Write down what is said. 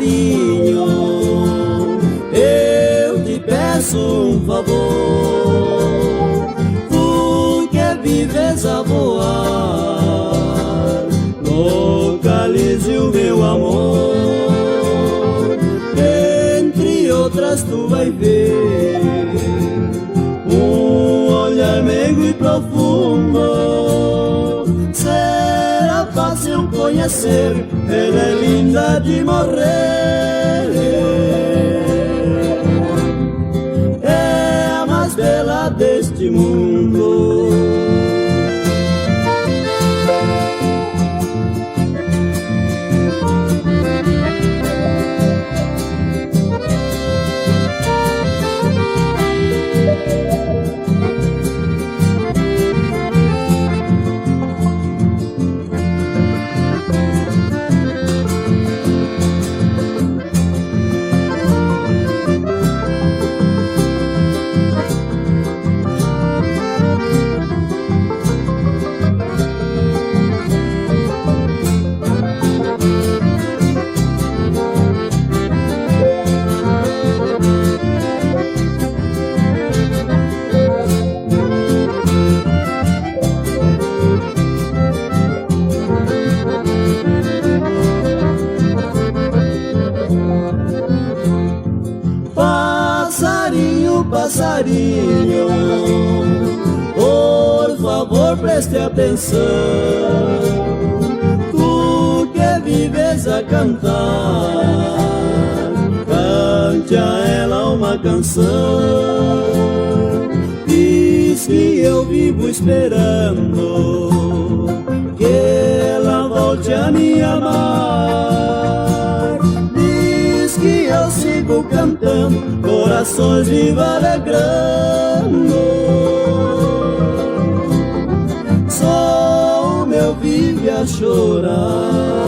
passarinho, eu te peço um favor. Tu que vives a voar, localize o meu amor. Entre outras tu vai ver um olhar meigo e profundo. Será fácil conhecer, ela é linda de morrer. É a mais bela deste mundo. Passarinho, passarinho, por favor preste atenção. Tu que vives a cantar, cante a ela uma canção. Diz que eu vivo esperando que ela volte a me amar. Diz que eu sigo cantando, corações vivos alegrando. Só o meu vive a chorar.